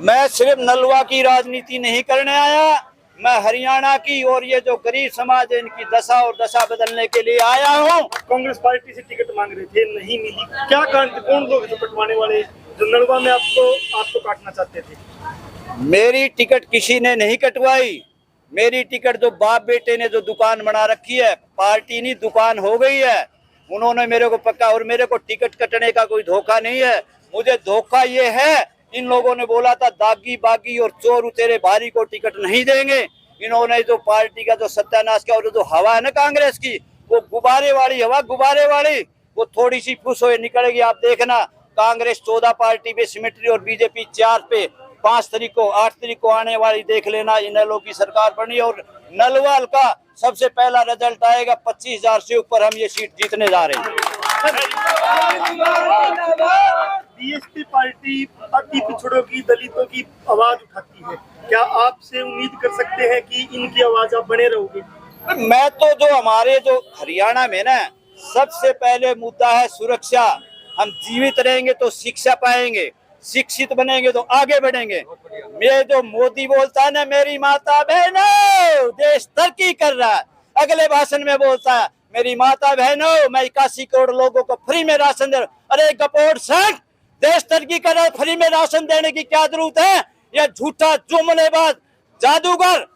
मैं सिर्फ नलवा की राजनीति नहीं करने आया, मैं हरियाणा की और ये जो गरीब समाज है इनकी दशा और दशा बदलने के लिए आया हूँ। कांग्रेस पार्टी से टिकट मांग रहे थे, नहीं मिली, क्या कारण थे? कौन लोग जो कटवाने वाले जो नलवा में आपको काटना चाहते थे? मेरी टिकट किसी ने नहीं कटवाई। मेरी टिकट जो बाप बेटे ने जो दुकान बना रखी है, पार्टी नहीं दुकान हो गई है, उन्होंने मेरे को पक्का, और मेरे को टिकट कटने का कोई धोखा नहीं है। मुझे धोखा ये है, इन लोगों ने बोला था दागी बागी और चोर तेरे भारी को टिकट नहीं देंगे। इन्होंने जो पार्टी का जो सत्यानाश किया और जो हवा है ना कांग्रेस की, वो गुब्बारे वाली हवा, गुब्बारे वाली, वो थोड़ी सी फुस हो निकलेगी। आप देखना, कांग्रेस 14 पार्टी पे सिमट रही और बीजेपी 4 पे। 5 तारीख को 8 तारीख को आने वाली देख लेना, इनेलो की सरकार बनी और नलवाल का सबसे पहला रिजल्ट आएगा। 25,000 से ऊपर हम ये सीट जीतने जा रहे हैं। बीएसपी पार्टी अति पिछड़ों की, दलितों की आवाज उठाती है, क्या आपसे उम्मीद कर सकते हैं कि इनकी आवाज आप बने रहोगे? मैं तो जो हमारे जो हरियाणा में ना सबसे पहले मुद्दा है सुरक्षा। हम जीवित रहेंगे तो शिक्षा पाएंगे, शिक्षित बनेंगे तो आगे बढ़ेंगे। ये जो मोदी बोलता है ना, मेरी माता बहनों देश तरक्की कर रहा है, अगले भाषण में बोलता है मेरी माता बहनों मैं 81 करोड़ लोगों को फ्री में राशन दे। अरे गपोड़ सट, देश तरक्की कर रहा है, फ्री में राशन देने की क्या जरूरत है? यह झूठा जुमलेबाज जादूगर,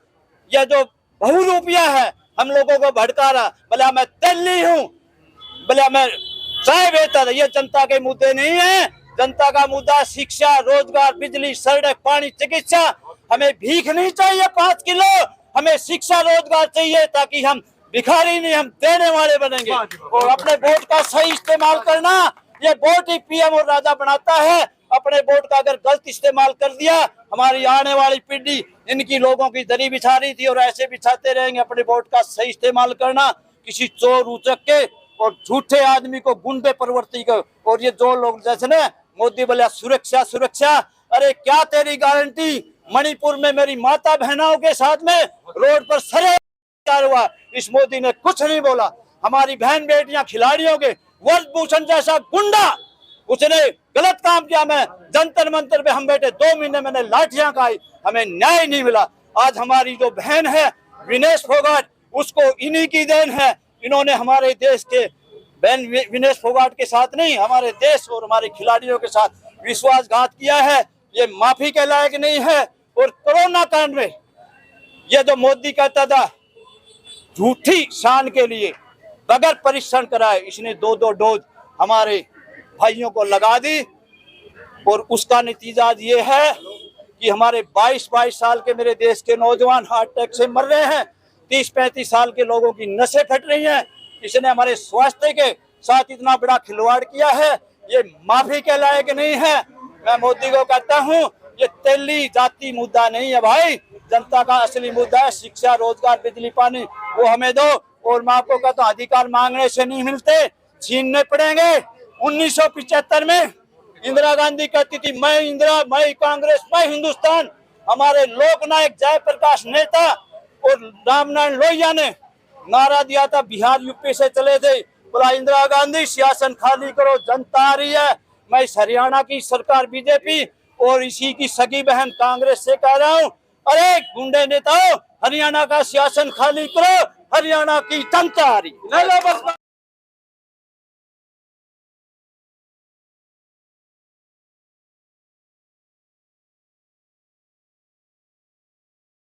यह जो बहुरूपिया है, हम लोगों को भड़का रहा। भला मैं दिल्ली हूँ, भला मैं चाय बेहतर है, ये जनता के मुद्दे नहीं है। जनता का मुद्दा शिक्षा, रोजगार, बिजली, सड़क, पानी, चिकित्सा। हमें भीख नहीं चाहिए 5 किलो, हमें शिक्षा रोजगार चाहिए ताकि हम भिखारी नहीं, हम देने वाले बनेंगे। और अपने वोट का सही इस्तेमाल करना, ये वोट ही पीएम और राजा बनाता है। अपने वोट का अगर गलत इस्तेमाल कर दिया, हमारी आने वाली पीढ़ी इनकी लोगों की दरी बिछा रही थी और ऐसे बिछाते रहेंगे। अपने वोट का सही इस्तेमाल करना, किसी चोर उचक के और झूठे आदमी को गुंडे प्रवृत्ति को, और ये जो लोग जैसे ना मोदी बोले सुरक्षा सुरक्षा, अरे क्या तेरी गारंटी? मणिपुर में मेरी माता बहनों के साथ में रोड पर सरे हुआ, इस मोदी ने कुछ नहीं बोला। हमारी बहन बेटियां खिलाड़ियों के वर्षभूषण जैसा गुंडा, उसने गलत काम किया। मैं जंतर मंतर पे हम बैठे 2 महीने मैंने लाठियां खाई, हमें न्याय नहीं मिला। आज हमारी जो बहन है विनेश फोगाट, उसको इन्हीं की देन है। इन्होंने हमारे देश के बहन विनेश फोगाट के साथ नहीं, हमारे देश और हमारे खिलाड़ियों के साथ विश्वासघात किया है। ये माफी के लायक नहीं है। और कोरोना कांड में ये जो मोदी कहता था झूठी शान के लिए बगैर परीक्षण कराए इसने 2-2 डोज हमारे भाइयों को लगा दी, और उसका नतीजा ये है कि हमारे 22-22 साल के मेरे देश के नौजवान हार्ट अटैक से मर रहे हैं। 30-35 साल के लोगों की नसें फट रही हैं। इसने हमारे स्वास्थ्य के साथ इतना बड़ा खिलवाड़ किया है, ये माफी के लायक नहीं है। मैं मोदी को कहता हूँ, ये तेली जाति मुद्दा नहीं है भाई, जनता का असली मुद्दा है शिक्षा, रोजगार, बिजली, पानी, वो हमें दो। और मैं आपको कहता हूँ अधिकार मांगने से नहीं मिलते, छीनने पड़ेंगे। 1975 में इंदिरा गांधी कहती थी मैं इंदिरा, मैं कांग्रेस, मैं हिंदुस्तान। हमारे लोकनायक जयप्रकाश नेता और रामनारायण लोहिया ने नारा दिया था, बिहार यूपी से चले थे, बोला इंदिरा गांधी सियासन खाली करो, जनता आ रही है। मैं इस हरियाणा की सरकार बीजेपी और इसी की सगी बहन कांग्रेस से कह रहा हूँ, अरे गुंडे नेताओं, हरियाणा का सियासन खाली करो, हरियाणा की जनता आ रही है।